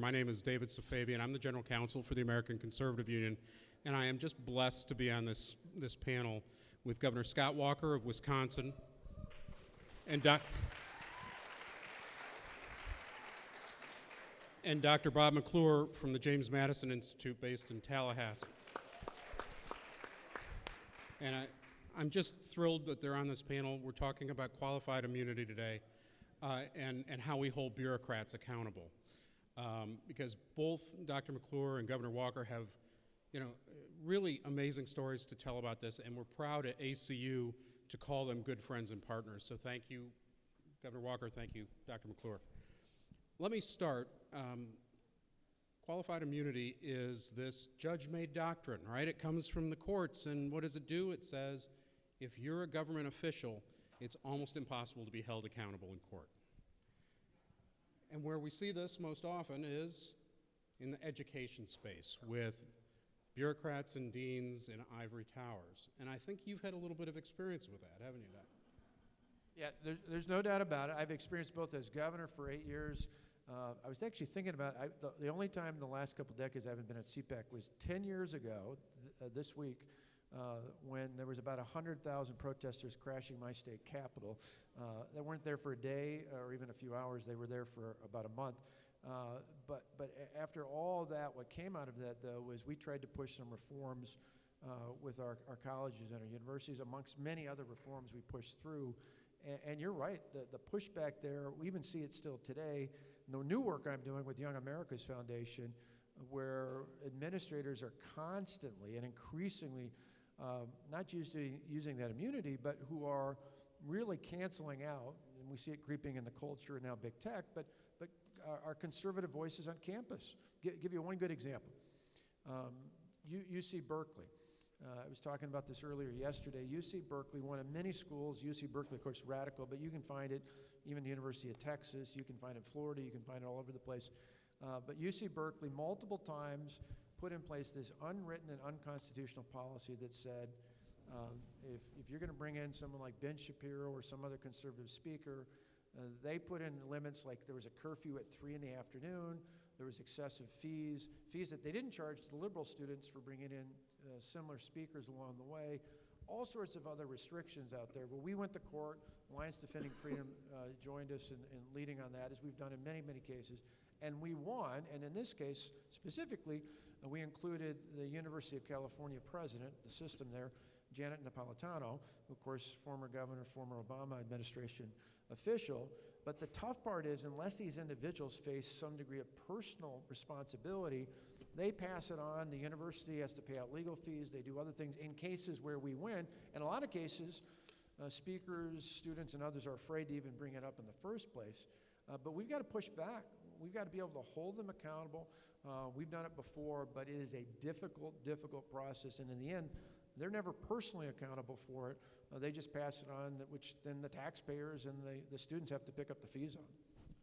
My name is David Safavian. I'm the General Counsel for the American Conservative Union, and I am just blessed to be on this panel with Governor Scott Walker of Wisconsin and Dr. Bob McClure from the James Madison Institute based in Tallahassee. And I'm just thrilled that they're on this panel. We're talking about qualified immunity today and how we hold bureaucrats accountable. Because both Dr. McClure and Governor Walker have, really amazing stories to tell about this, and we're proud at ACU to call them good friends and partners. So thank you, Governor Walker. Thank you, Dr. McClure. Let me start. Qualified immunity is this judge-made doctrine, right? It comes from the courts, and what does it do? It says if you're a government official, it's almost impossible to be held accountable in court. And where we see this most often is in the education space with bureaucrats and deans in ivory towers. And I think you've had a little bit of experience with that, haven't you, Doc? Yeah, there's no doubt about it. I've experienced both as governor for 8 years. I was actually thinking about the only time in the last couple decades I haven't been at CPAC was 10 years ago this week when there was about 100,000 protesters crashing my state capitol. They weren't there for a day or even a few hours. They were there for about a month. But after all that, what came out of that, though, was we tried to push some reforms with our colleges and our universities, amongst many other reforms we pushed through. And you're right, the pushback there, we even see it still today. The new work I'm doing with Young America's Foundation, where administrators are constantly and increasingly not just using that immunity, but who are really canceling out, and we see it creeping in the culture and now big tech, but our conservative voices on campus. Give you one good example. UC Berkeley. I was talking about this earlier yesterday. UC Berkeley, one of many schools, UC Berkeley, of course, radical, but you can find it even the University of Texas, you can find it in Florida, you can find it all over the place. But UC Berkeley multiple times put in place this unwritten and unconstitutional policy that said, if you're going to bring in someone like Ben Shapiro or some other conservative speaker, they put in limits like there was a curfew at 3 in the afternoon, there was excessive fees that they didn't charge the liberal students for bringing in similar speakers along the way, all sorts of other restrictions out there. Well, we went to court, Alliance Defending Freedom joined us in leading on that, as we've done in many, many cases, and we won, and in this case, specifically, we included the University of California president, the system there, Janet Napolitano, of course, former governor, former Obama administration official. But the tough part is, unless these individuals face some degree of personal responsibility, they pass it on. The university has to pay out legal fees. They do other things in cases where we win. In a lot of cases, speakers, students, and others are afraid to even bring it up in the first place. But we've got to push back. We've got to be able to hold them accountable. We've done it before, but it is a difficult process. And in the end, they're never personally accountable for it. They just pass it on, which then the taxpayers and the students have to pick up the fees on.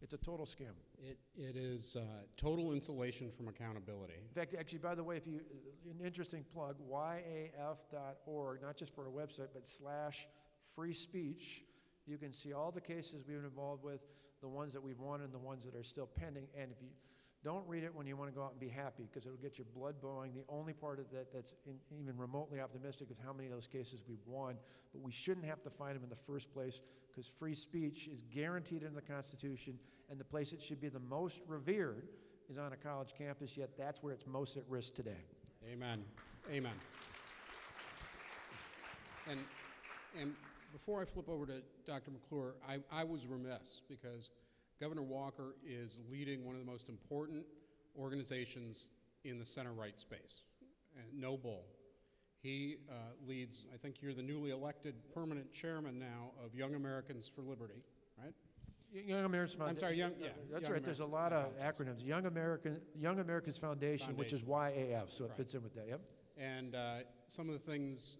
It's a total scam. It is total insulation from accountability. In fact, actually, by the way, if you, an interesting plug, yaf.org, not just for our website, but /free speech, you can see all the cases we've been involved with, the ones that we've won and the ones that are still pending. And if you don't read it when you want to go out and be happy, because it'll get your blood boiling. The only part of that that's even remotely optimistic is how many of those cases we've won. But we shouldn't have to fight them in the first place, because free speech is guaranteed in the Constitution, and the place it should be the most revered is on a college campus, yet that's where it's most at risk today. Amen. Amen. And before I flip over to Dr. McClure, I was remiss, because Governor Walker is leading one of the most important organizations in the center-right space, No Bull. He leads, I think you're the newly elected permanent chairman now of Young Americans for Liberty, right? Young Americans Foundation. I'm sorry, that's Young right. American. There's a lot of acronyms. Young Americans Foundation, which is YAF, so it fits in with that. Yep. And some of the things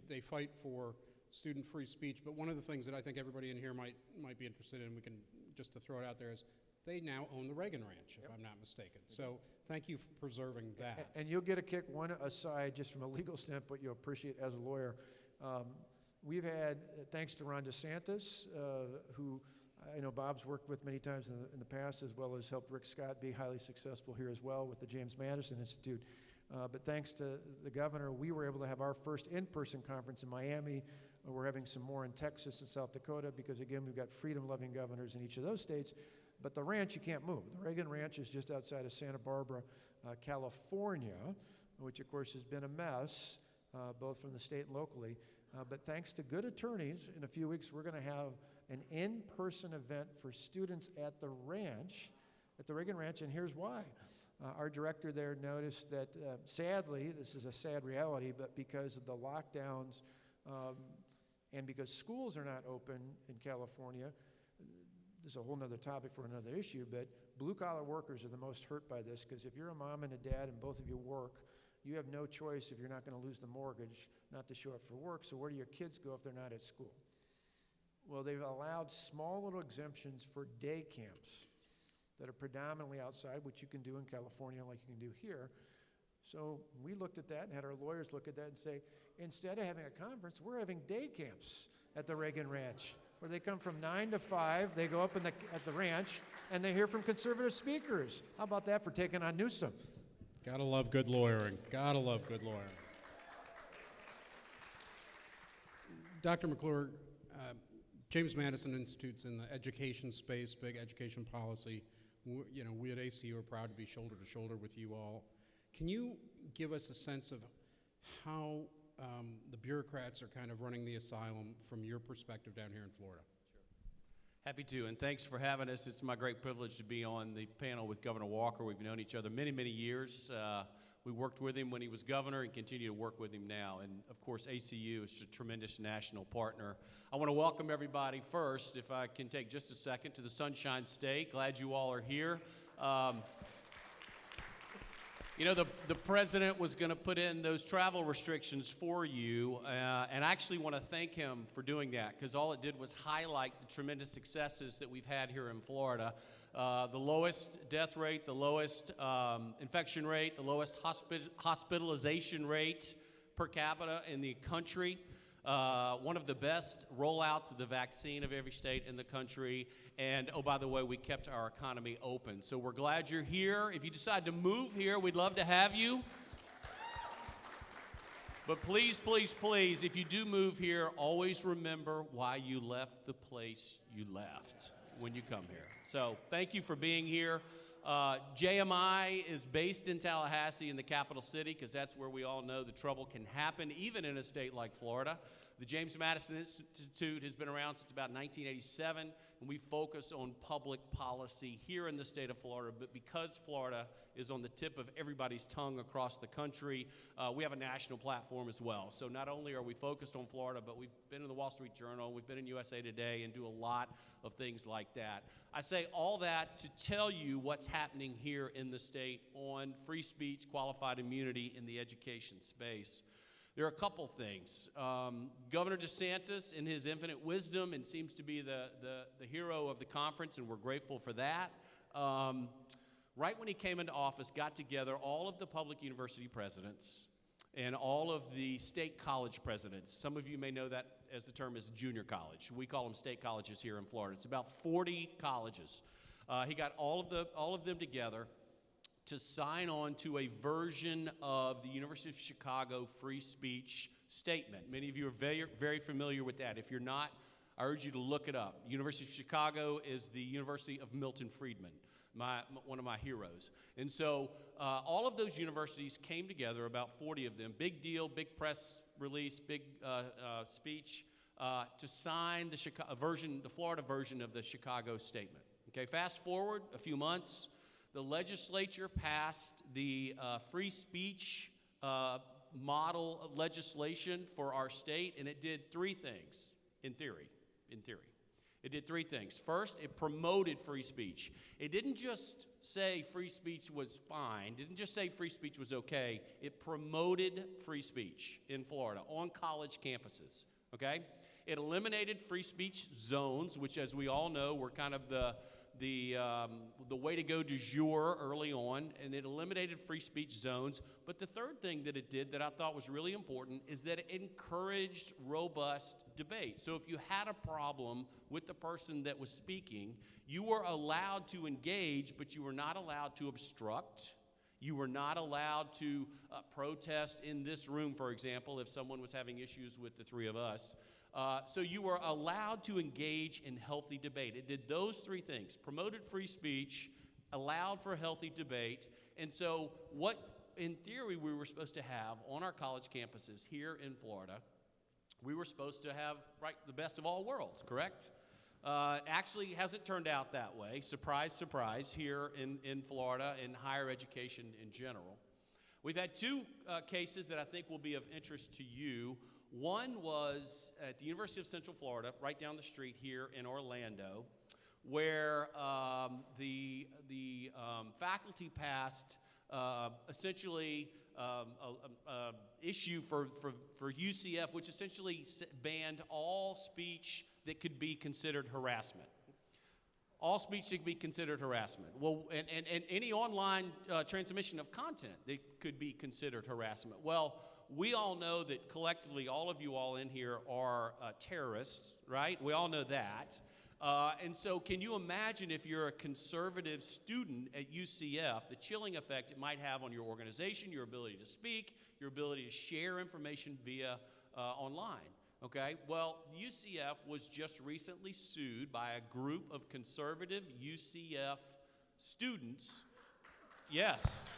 they fight for student free speech, but one of the things that I think everybody in here might be interested in, we can just to throw it out there, is they now own the Reagan Ranch, if I'm not mistaken. So thank you for preserving that. And you'll get a kick, one aside, just from a legal standpoint, you'll appreciate as a lawyer. We've had, thanks to Ron DeSantis, who I know Bob's worked with many times in the past, as well as helped Rick Scott be highly successful here as well with the James Madison Institute. But thanks to the governor, we were able to have our first in-person conference in Miami. We're having some more in Texas and South Dakota because, again, we've got freedom-loving governors in each of those states. But the ranch, you can't move. The Reagan Ranch is just outside of Santa Barbara, California, which, of course, has been a mess, both from the state and locally. But thanks to good attorneys, in a few weeks, we're going to have an in-person event for students at the ranch, at the Reagan Ranch, and here's why. Our director there noticed that, sadly, this is a sad reality, but because of the lockdowns and because schools are not open in California, this is a whole other topic for another issue, but blue-collar workers are the most hurt by this, because if you're a mom and a dad and both of you work, you have no choice, if you're not going to lose the mortgage, not to show up for work. So where do your kids go if they're not at school? Well, they've allowed small little exemptions for day camps that are predominantly outside, which you can do in California like you can do here. So we looked at that and had our lawyers look at that and say, instead of having a conference, we're having day camps at the Reagan Ranch, where they come from 9 to 5, they go up at the ranch, and they hear from conservative speakers. How about that for taking on Newsom? Gotta love good lawyering. Gotta love good lawyering. Dr. McClure, James Madison Institute's in the education space, big education policy. We at ACU are proud to be shoulder to shoulder with you all. Can you give us a sense of how the bureaucrats are kind of running the asylum from your perspective down here in Florida? Happy to, and thanks for having us. It's my great privilege to be on the panel with Governor Walker. We've known each other many, many years. We worked with him when he was governor and continue to work with him now. And of course, ACU is a tremendous national partner. I want to welcome everybody first, if I can take just a second, to the Sunshine State. Glad you all are here. The president was going to put in those travel restrictions for you, and I actually want to thank him for doing that, because all it did was highlight the tremendous successes that we've had here in Florida. The lowest death rate, the lowest infection rate, the lowest hospitalization rate per capita in the country. One of the best rollouts of the vaccine of every state in the country. And, oh, by the way, we kept our economy open. So we're glad you're here. If you decide to move here, we'd love to have you. But please, please, please, if you do move here, always remember why you left the place you left when you come here. So thank you for being here. JMI is based in Tallahassee, in the capital city, because that's where we all know the trouble can happen, even in a state like Florida. The James Madison Institute has been around since about 1987, and we focus on public policy here in the state of Florida. But because Florida is on the tip of everybody's tongue across the country, we have a national platform as well. So not only are we focused on Florida, but we've been in the Wall Street Journal, we've been in USA Today, and do a lot of things like that. I say all that to tell you what's happening here in the state on free speech, qualified immunity in the education space. There are a couple things. Governor DeSantis, in his infinite wisdom, and seems to be the hero of the conference, and we're grateful for that, right when he came into office, got together all of the public university presidents and all of the state college presidents. Some of you may know that as the term is junior college. We call them state colleges here in Florida. It's about 40 colleges. He got all of them together to sign on to a version of the University of Chicago free speech statement. Many of you are very, very familiar with that. If you're not, I urge you to look it up. University of Chicago is the University of Milton Friedman, one of my heroes. And so all of those universities came together, about 40 of them, big deal, big press release, big speech, to sign the Florida version of the Chicago statement. Okay, fast forward a few months. The legislature passed the free speech model legislation for our state, and it did three things, in theory. It did three things. First, it promoted free speech. It didn't just say free speech was fine, didn't just say free speech was okay. It promoted free speech in Florida on college campuses, okay? It eliminated free speech zones, which, as we all know, were kind of the the way to go du jour early on, and it eliminated free speech zones. But the third thing that it did that I thought was really important is that it encouraged robust debate. So if you had a problem with the person that was speaking, you were allowed to engage, but you were not allowed to obstruct. You were not allowed to protest in this room, for example, if someone was having issues with the three of us. So you were allowed to engage in healthy debate. It did those three things: promoted free speech, allowed for healthy debate. And so what, in theory, we were supposed to have on our college campuses here in Florida, we were supposed to have, right, the best of all worlds, correct? Actually hasn't turned out that way. Surprise, surprise, here in Florida in higher education in general. We've had two cases that I think will be of interest to you. One was at the University of Central Florida, right down the street here in Orlando, where the faculty passed essentially a issue for UCF, which essentially banned all speech that could be considered harassment. All speech that could be considered harassment. Well, and any online transmission of content that could be considered harassment. Well, we all know that collectively, all of you all in here are terrorists, right? We all know that. And so can you imagine if you're a conservative student at UCF, the chilling effect it might have on your organization, your ability to speak, your ability to share information via online, okay? Well, UCF was just recently sued by a group of conservative UCF students. Yes.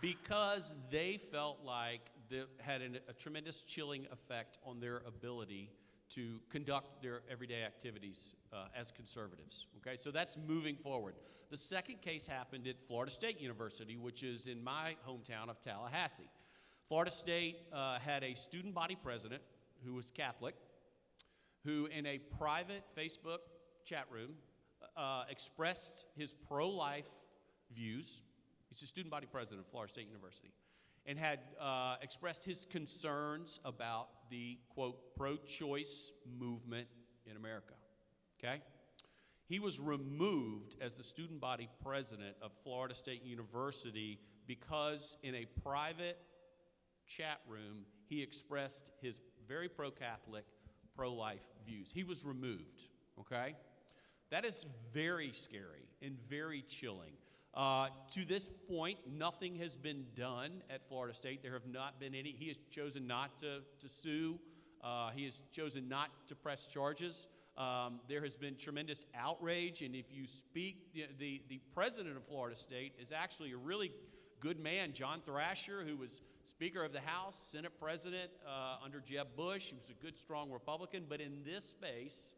Because they felt like that had a tremendous chilling effect on their ability to conduct their everyday activities as conservatives. Okay, so that's moving forward. The second case happened at Florida State University, which is in my hometown of Tallahassee. Florida State had a student body president who was Catholic, who in a private Facebook chat room expressed his pro-life views. He's a student body president of Florida State University, and had expressed his concerns about the, quote, pro-choice movement in America, okay? He was removed as the student body president of Florida State University because in a private chat room, he expressed his very pro-Catholic, pro-life views. He was removed, okay? That is very scary and very chilling. To this point, nothing has been done at Florida State. There have not been any. He has chosen not to sue. He has chosen not to press charges. There has been tremendous outrage, and if you speak, the president of Florida State is actually a really good man, John Thrasher, who was Speaker of the House, Senate President under Jeb Bush. He was a good, strong Republican, but in this space,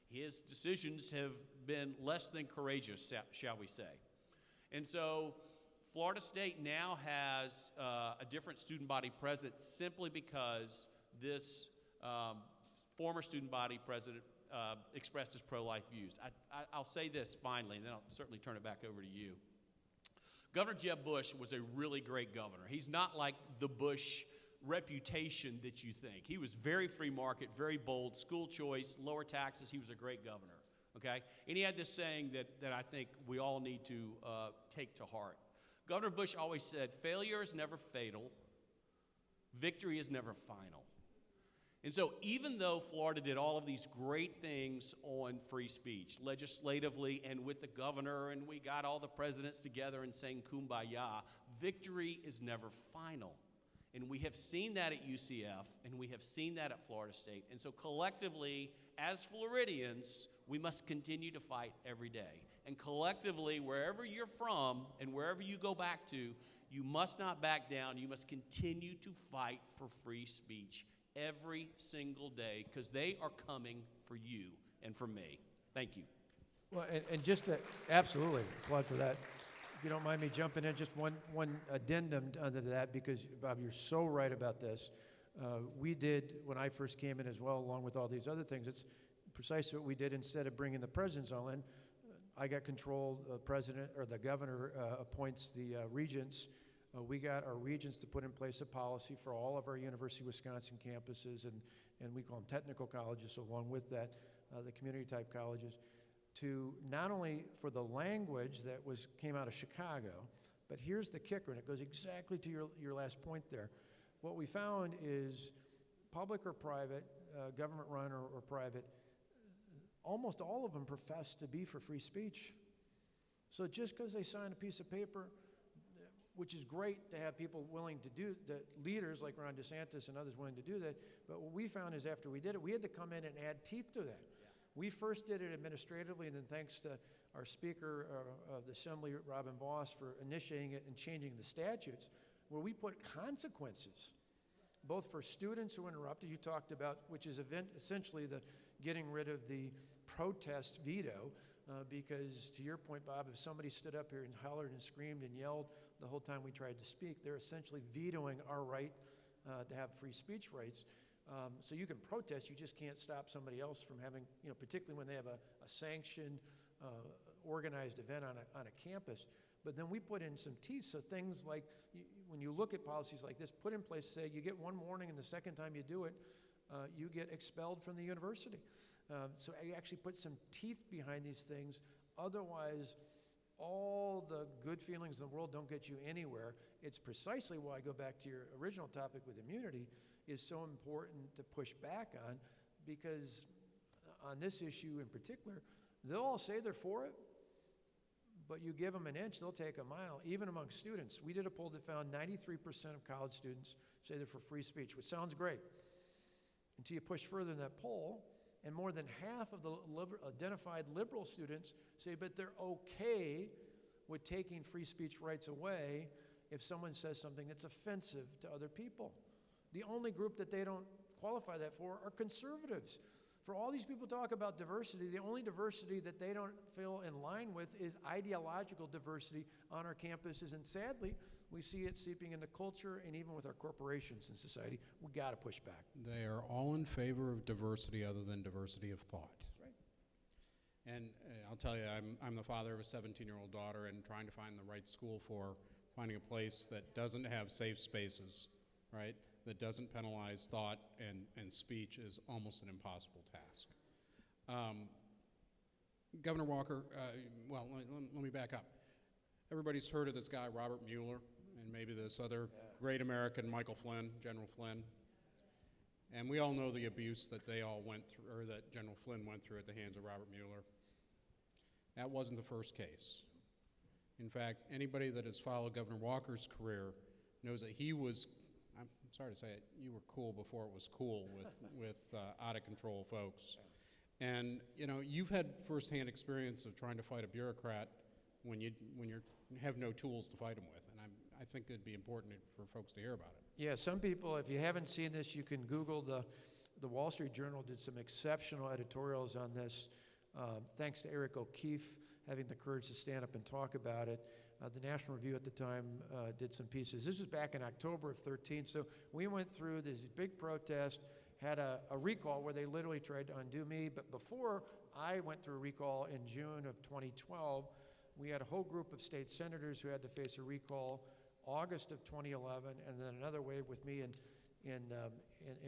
his decisions have been less than courageous, shall we say. And so Florida State now has a different student body president simply because this former student body president expressed his pro-life views. I'll say this finally, and then I'll certainly turn it back over to you. Governor Jeb Bush was a really great governor. He's not like the Bush reputation that you think. He was very free market, very bold, school choice, lower taxes. He was a great governor. Okay? And he had this saying that I think we all need to take to heart. Governor Bush always said, failure is never fatal, victory is never final. And so even though Florida did all of these great things on free speech, legislatively and with the governor, and we got all the presidents together and sang Kumbaya, victory is never final. And we have seen that at UCF, and we have seen that at Florida State. And so collectively, as Floridians, we must continue to fight every day. And collectively, wherever you're from and wherever you go back to, you must not back down. You must continue to fight for free speech every single day, because they are coming for you and for me. Thank you. Well, and just to, absolutely, applaud for that. If you don't mind me jumping in, just one addendum under that, because, Bob, you're so right about this. We did, when I first came in as well, along with all these other things, it's precisely what we did. Instead of bringing the presidents all in, I got control, president, or the governor appoints the regents. We got our regents to put in place a policy for all of our University of Wisconsin campuses, and we call them technical colleges along with that. the community-type colleges, to not only for the language that came out of Chicago, but here's the kicker, and it goes exactly to your last point there. What we found is public or private, government-run or private, almost all of them profess to be for free speech. So just because they sign a piece of paper, which is great to have people willing to do, the leaders like Ron DeSantis and others willing to do that, but what we found is after we did it, we had to come in and add teeth to that. Yeah. We first did it administratively, and then thanks to our Speaker of the Assembly, Robin Voss, for initiating it and changing the statutes, where we put consequences, both for students who interrupted, you talked about, which is essentially the getting rid of the protest veto, because to your point, Bob, if somebody stood up here and hollered and screamed and yelled the whole time we tried to speak, they're essentially vetoing our right to have free speech rights. So you can protest, you just can't stop somebody else from having, particularly when they have a sanctioned, organized event on a campus. But then we put in some teeth, so things like, when you look at policies like this, put in place, say you get one warning and the second time you do it, you get expelled from the university. So I actually put some teeth behind these things. Otherwise, all the good feelings in the world don't get you anywhere. It's precisely why I go back to your original topic with immunity is so important to push back on, because on this issue in particular, they'll all say they're for it, but you give them an inch, they'll take a mile, even among students. We did a poll that found 93% of college students say they're for free speech, which sounds great, until you push further in that poll, and more than half of the identified liberal students say, but they're okay with taking free speech rights away if someone says something that's offensive to other people. The only group that they don't qualify that for are conservatives. For all these people talk about diversity, the only diversity that they don't feel in line with is ideological diversity on our campuses, and sadly, we see it seeping into culture and even with our corporations in society. We got to push back. They are all in favor of diversity other than diversity of thought. That's right. And I'll tell you, I'm the father of a 17-year-old daughter, and trying to find the right school for finding a place that doesn't have safe spaces, right, that doesn't penalize thought and speech is almost an impossible task. Governor Walker, well, let me back up. Everybody's heard of this guy, Robert Mueller, and maybe this other great American, Michael Flynn, General Flynn. And we all know the abuse that they all went through, or that General Flynn went through at the hands of Robert Mueller. That wasn't the first case. In fact, anybody that has followed Governor Walker's career knows that he was, I'm sorry to say it, you were cool before it was cool with out-of-control folks. And, you've had firsthand experience of trying to fight a bureaucrat when you have no tools to fight them with. And I think it'd be important for folks to hear about it. Yeah, some people, if you haven't seen this, you can Google the Wall Street Journal did some exceptional editorials on this. Thanks to Eric O'Keefe having the courage to stand up and talk about it. The National Review at the time did some pieces. This was back in October of 13. So we went through this big protest, had a recall where they literally tried to undo me. But before I went through a recall in June of 2012, we had a whole group of state senators who had to face a recall August of 2011, and then another wave with me in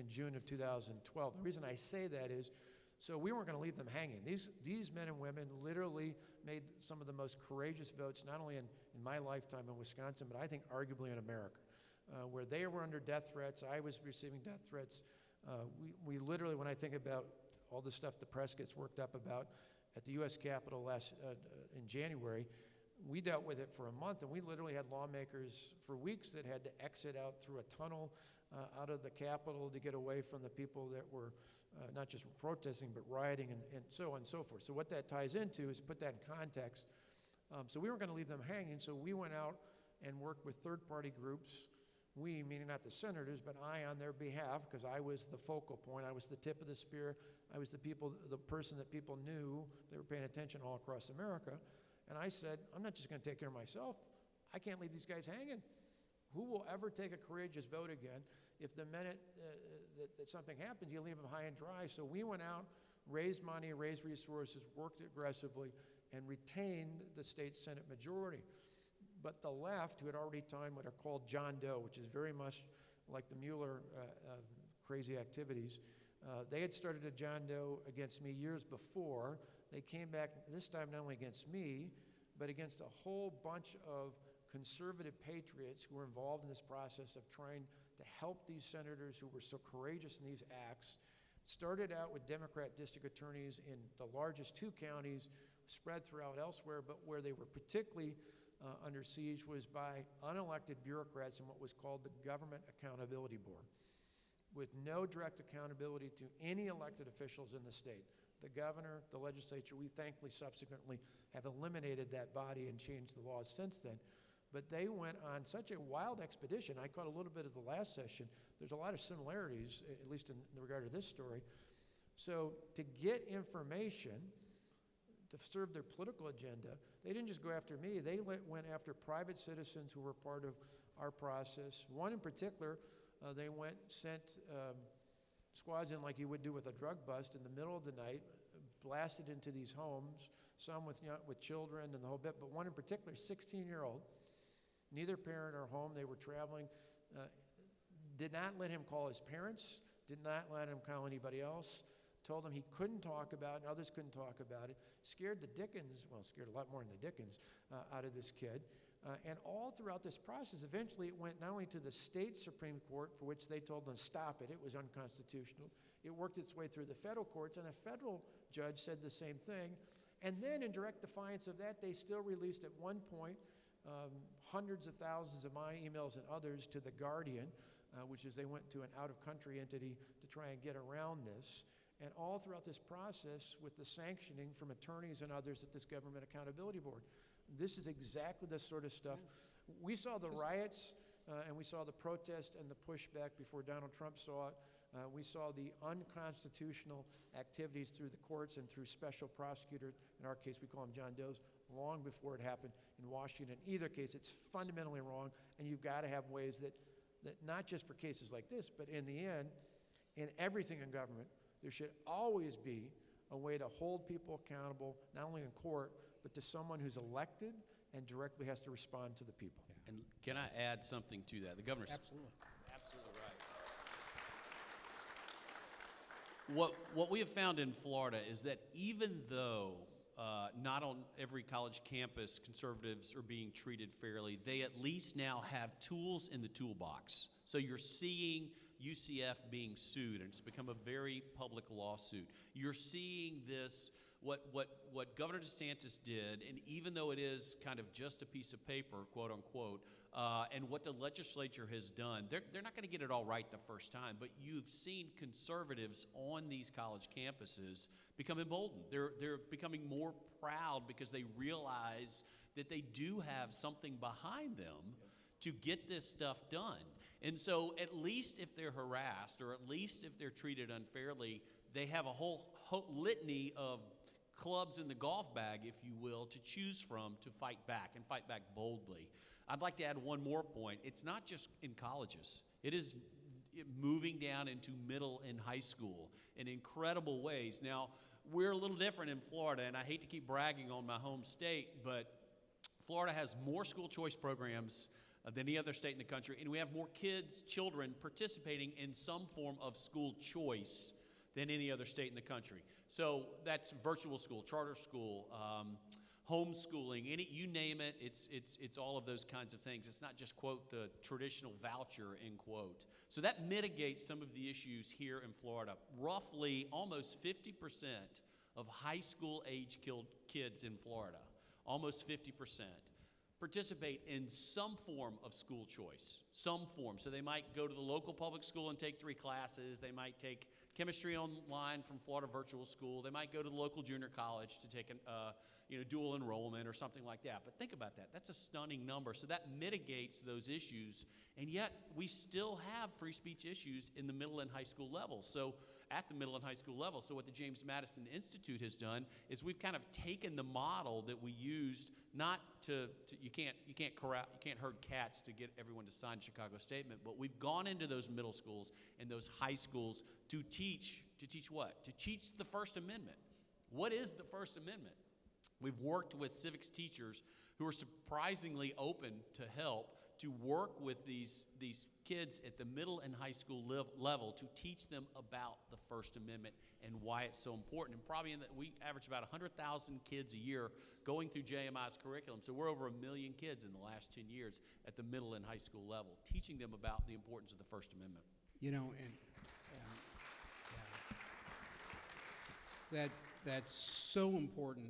June of 2012. The reason I say that is, so we weren't going to leave them hanging. These men and women literally made some of the most courageous votes, not only in my lifetime in Wisconsin, but I think arguably in America, where they were under death threats. I was receiving death threats. We literally, when I think about all the stuff the press gets worked up about at the U.S. Capitol in January, we dealt with it for a month, and we literally had lawmakers for weeks that had to exit out through a tunnel out of the Capitol to get away from the people that were not just protesting, but rioting and so on and so forth. So what that ties into is put that in context. So we weren't going to leave them hanging, so we went out and worked with third-party groups. We, meaning not the senators, but I on their behalf, because I was the focal point. I was the tip of the spear. I was the person that people knew they were paying attention all across America. And I said, I'm not just going to take care of myself. I can't leave these guys hanging. Who will ever take a courageous vote again if the minute that something happens, you leave them high and dry? So we went out, raised money, raised resources, worked aggressively, and retained the state Senate majority. But the left, who had already timed what are called John Doe, which is very much like the Mueller crazy activities, They had started a John Doe against me years before. They came back this time not only against me, but against a whole bunch of conservative patriots who were involved in this process of trying to help these senators who were so courageous in these acts. Started out with Democrat district attorneys in the largest 2 counties, spread throughout elsewhere, but where they were particularly under siege was by unelected bureaucrats in what was called the Government Accountability Board, with no direct accountability to any elected officials in the state. The governor, the legislature, we thankfully subsequently have eliminated that body and changed the laws since then. But they went on such a wild expedition. I caught a little bit of the last session. There's a lot of similarities, at least in regard to this story. So to get information to serve their political agenda, they didn't just go after me. They went after private citizens who were part of our process. One in particular, they sent squads in like you would do with a drug bust in the middle of the night, blasted into these homes, some with children and the whole bit, but one in particular, 16-year-old, neither parent or home. They were traveling, did not let him call his parents, did not let him call anybody else, told him he couldn't talk about it, and others couldn't talk about it, scared the dickens, well, scared a lot more than the dickens out of this kid. And all throughout this process, eventually it went not only to the state Supreme Court, for which they told them to stop it, it was unconstitutional. It worked its way through the federal courts, and a federal judge said the same thing. And then in direct defiance of that, they still released at one point hundreds of thousands of my emails and others to The Guardian, which is they went to an out-of-country entity to try and get around this. And all throughout this process with the sanctioning from attorneys and others at this Government Accountability Board. This is exactly the sort of stuff. We saw the riots and we saw the protest and the pushback before Donald Trump saw it. We saw the unconstitutional activities through the courts and through special prosecutors. In our case, we call them John Does, long before it happened in Washington. In either case, it's fundamentally wrong, and you've got to have ways that not just for cases like this, but in the end, in everything in government, there should always be a way to hold people accountable, not only in court, but to someone who's elected and directly has to respond to the people. And can I add something to that? The governor's Absolutely. absolutely right. What we have found in Florida is that even though not on every college campus conservatives are being treated fairly, they at least now have tools in the toolbox. So you're seeing UCF being sued, and it's become a very public lawsuit. You're seeing this, what Governor DeSantis did, and even though it is kind of just a piece of paper, quote unquote, and what the legislature has done, they're not going to get it all right the first time, but you've seen conservatives on these college campuses become emboldened. They're becoming more proud because they realize that they do have something behind them to get this stuff done. And so at least if they're harassed, or at least if they're treated unfairly, they have a whole litany of clubs in the golf bag, if you will, to choose from to fight back and fight back boldly. I'd like to add one more point. It's not just in colleges. It is moving down into middle and high school in incredible ways. Now, we're a little different in Florida, and I hate to keep bragging on my home state, but Florida has more school choice programs than any other state in the country, and we have more children participating in some form of school choice than any other state in the country. So that's virtual school, charter school, homeschooling, you name it, it's all of those kinds of things. It's not just, quote, the traditional voucher, end quote. So that mitigates some of the issues here in Florida. Roughly almost 50% of high school age kids in Florida, almost 50%, participate in some form of school choice, some form. So they might go to the local public school and take 3 classes. They might take chemistry online from Florida Virtual School. They might go to the local junior college to take dual enrollment or something like that. But think about that. That's a stunning number. So that mitigates those issues. And yet we still have free speech issues in the middle and high school level. So at the middle and high school level. So what the James Madison Institute has done is we've kind of taken the model that we used, not you can't herd cats to get everyone to sign Chicago Statement, but we've gone into those middle schools and those high schools to teach what? To teach the First Amendment. What is the First Amendment? We've worked with civics teachers who are surprisingly open to help to work with these kids at the middle and high school level to teach them about the First Amendment and why it's so important. And probably we average about 100,000 kids a year going through JMI's curriculum. So we're over 1 million kids in the last 10 years at the middle and high school level, teaching them about the importance of the First Amendment. You know, and that's so important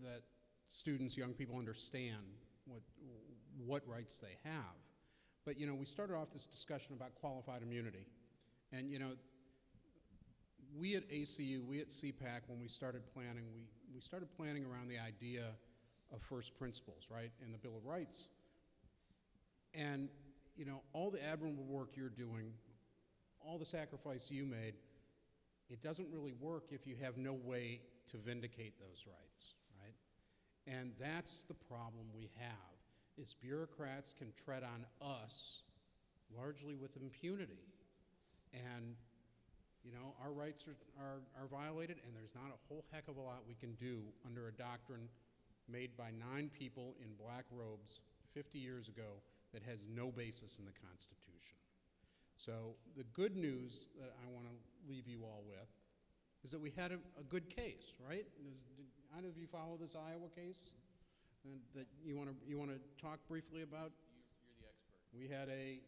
that students, young people understand what rights they have. But, you know, we started off this discussion about qualified immunity. And, you know, we at ACU, we at CPAC, when we started planning, we started planning around the idea of first principles, right, in the Bill of Rights. And, you know, all the admirable work you're doing, all the sacrifice you made, it doesn't really work if you have no way to vindicate those rights, right? And that's the problem we have, is bureaucrats can tread on us largely with impunity. And, you know, our rights are violated, and there's not a whole heck of a lot we can do under a doctrine made by 9 people in black robes 50 years ago that has no basis in the Constitution. So the good news that I want to leave you all with is that we had a good case, right? Did either of you follow this Iowa case that you want to talk briefly about? You're the expert. We had a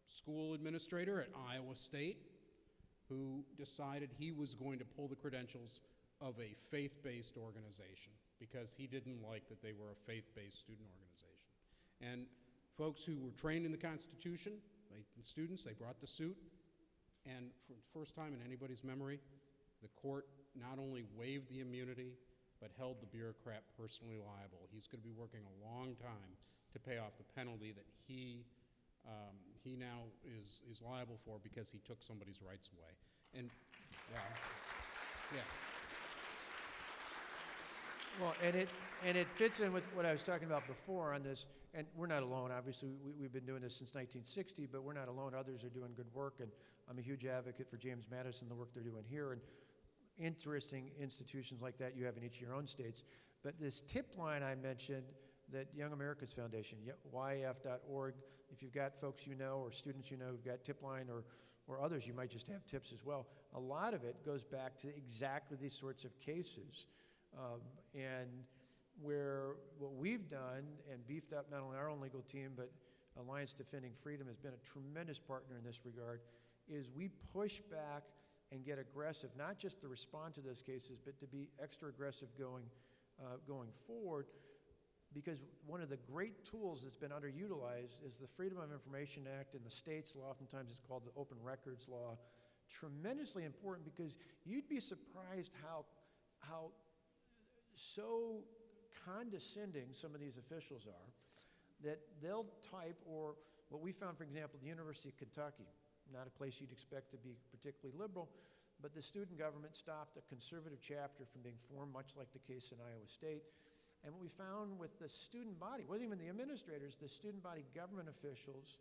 school administrator at Iowa State who decided he was going to pull the credentials of a faith-based organization because he didn't like that they were a faith-based student organization. And folks who were trained in the Constitution, students, they brought the suit, and for the first time in anybody's memory, the court not only waived the immunity, but held the bureaucrat personally liable. He's going to be working a long time to pay off the penalty that he now is liable for because he took somebody's rights away. And, yeah. Well, and it fits in with what I was talking about before on this, and we're not alone. Obviously, we've been doing this since 1960, but we're not alone. Others are doing good work, and I'm a huge advocate for James Madison, the work they're doing here, and interesting institutions like that you have in each of your own states. But this tip line I mentioned, that Young America's Foundation, YF.org, if you've got folks you know or students you know who've got tip line or others, you might just have tips as well. A lot of it goes back to exactly these sorts of cases. And where what we've done and beefed up not only our own legal team, but Alliance Defending Freedom has been a tremendous partner in this regard, is we push back and get aggressive, not just to respond to those cases, but to be extra aggressive going forward, because one of the great tools that's been underutilized is the Freedom of Information Act in the states. Oftentimes it's called the Open Records Law. Tremendously important, because you'd be surprised how so condescending some of these officials are, that they'll type, or what we found, for example, the University of Kentucky, not a place you'd expect to be particularly liberal, but the student government stopped a conservative chapter from being formed, much like the case in Iowa State. And what we found with the student body, wasn't even the administrators, the student body government officials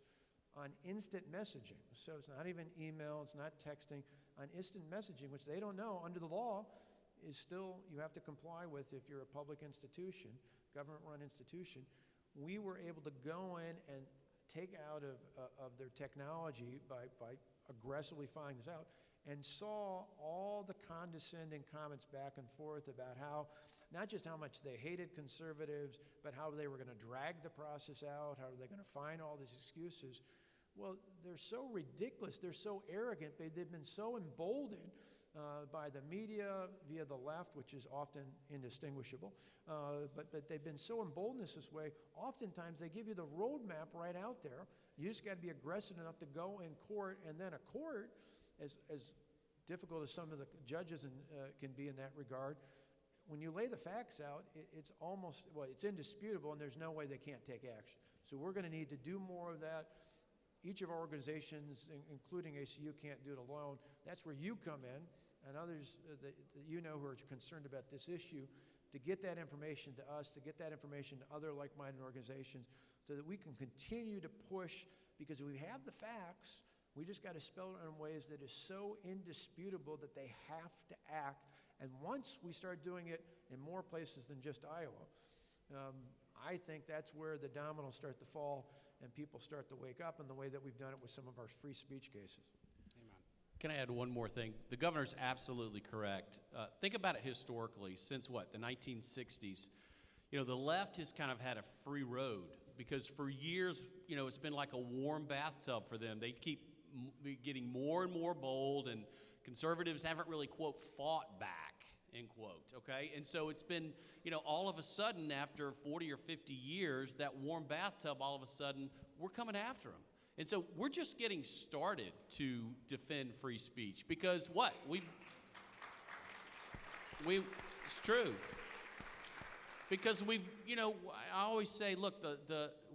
on instant messaging. So it's not even email, it's not texting, on instant messaging, which they don't know under the law is still, you have to comply with if you're a public institution, government-run institution. We were able to go in and take out of their technology by aggressively finding this out, and saw all the condescending comments back and forth about how, not just how much they hated conservatives, but how they were going to drag the process out, how are they going to find all these excuses. Well, they're so ridiculous, they're so arrogant, they've been so emboldened by the media via the left, which is often indistinguishable, but they've been so emboldened this way. Oftentimes they give you the roadmap right out there. You just got to be aggressive enough to go in court, and then a court, as difficult as some of the judges can be in that regard, when you lay the facts out, it's almost, well, it's indisputable, and there's no way they can't take action. So we're going to need to do more of that. Each of our organizations, including ACU, can't do it alone. That's where you come in, and others that you know who are concerned about this issue, to get that information to us, to get that information to other like-minded organizations, so that we can continue to push, because if we have the facts, we just got to spell it in ways that is so indisputable that they have to act. And once we start doing it in more places than just Iowa, I think that's where the dominoes start to fall and people start to wake up in the way that we've done it with some of our free speech cases. Can I add one more thing? The governor's absolutely correct. Think about it historically. Since what, the 1960s? You know, the left has kind of had a free road because for years, you know, it's been like a warm bathtub for them. They keep getting more and more bold, and conservatives haven't really, quote, fought back, end quote, okay? And so it's been, you know, all of a sudden after 40 or 50 years, that warm bathtub, all of a sudden, we're coming after them. And so we're just getting started to defend free speech because what? It's true. Because you know, I always say, look,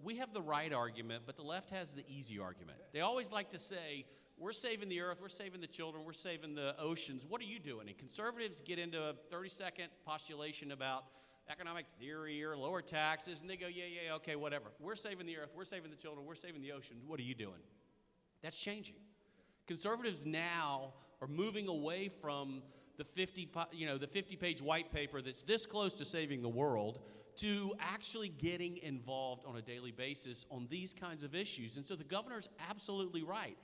we have the right argument, but the left has the easy argument. They always like to say, we're saving the earth, we're saving the children, we're saving the oceans. What are you doing? And conservatives get into a 30-second postulation about economic theory or lower taxes, and they go, yeah, okay, whatever. We're saving the earth, we're saving the children, we're saving the oceans. What are you doing? That's changing. Conservatives now are moving away from the 50-page white paper that's this close to saving the world to actually getting involved on a daily basis on these kinds of issues. And so the governor's absolutely right.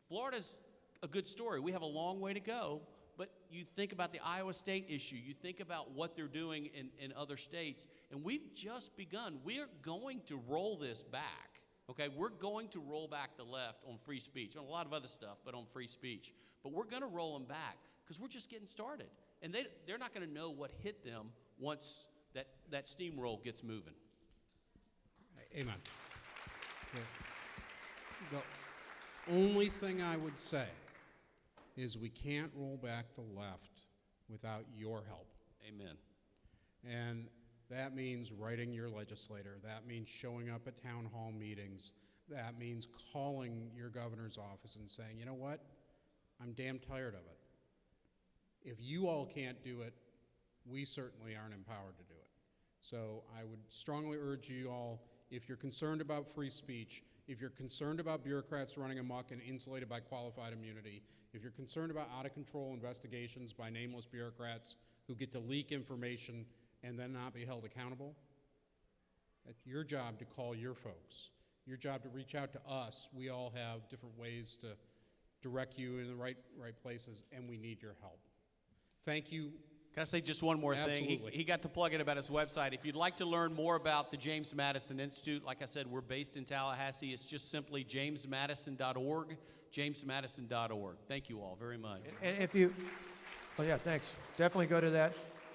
Florida's a good story. We have a long way to go. But you think about the Iowa State issue, you think about what they're doing in other states, and we've just begun. We're going to roll this back, okay? We're going to roll back the left on free speech, on a lot of other stuff, but on free speech. But we're going to roll them back because we're just getting started. And they're not going to know what hit them once that steamroll gets moving. Amen. The only thing I would say is we can't roll back the left without your help. Amen. And that means writing your legislator. That means showing up at town hall meetings. That means calling your governor's office and saying, you know what? I'm damn tired of it. If you all can't do it, we certainly aren't empowered to do it. So I would strongly urge you all, if you're concerned about free speech, if you're concerned about bureaucrats running amok and insulated by qualified immunity, if you're concerned about out-of-control investigations by nameless bureaucrats who get to leak information and then not be held accountable, it's your job to call your folks. Your job to reach out to us. We all have different ways to direct you in the right places, and we need your help. Thank you. Can I say just one more thing? Absolutely. He got to plug in about his website. If you'd like to learn more about the James Madison Institute, like I said, we're based in Tallahassee. It's just simply jamesmadison.org, jamesmadison.org. Thank you all very much. And if you, oh yeah, thanks. Definitely go to that.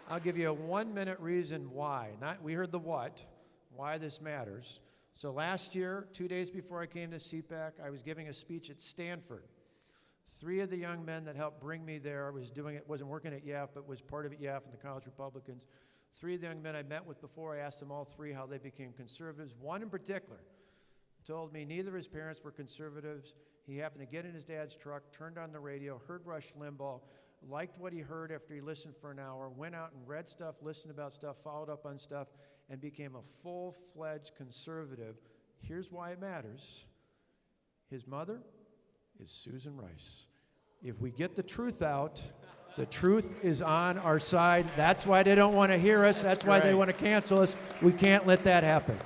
I'll give you a 1-minute reason why. We heard the what, why this matters. So last year, 2 days before I came to CPAC, I was giving a speech at Stanford. 3 of the young men that helped bring me there wasn't working at YAF, but was part of YAF and the College Republicans. 3 of the young men I met with before, I asked them all 3 how they became conservatives. One in particular told me neither of his parents were conservatives. He happened to get in his dad's truck, turned on the radio, heard Rush Limbaugh, liked what he heard after he listened for an hour, went out and read stuff, listened about stuff, followed up on stuff, and became a full-fledged conservative. Here's why it matters. His mother is Susan Rice. If we get the truth out, the truth is on our side. That's why they don't want to hear us. That's why they want to cancel us. We can't let that happen.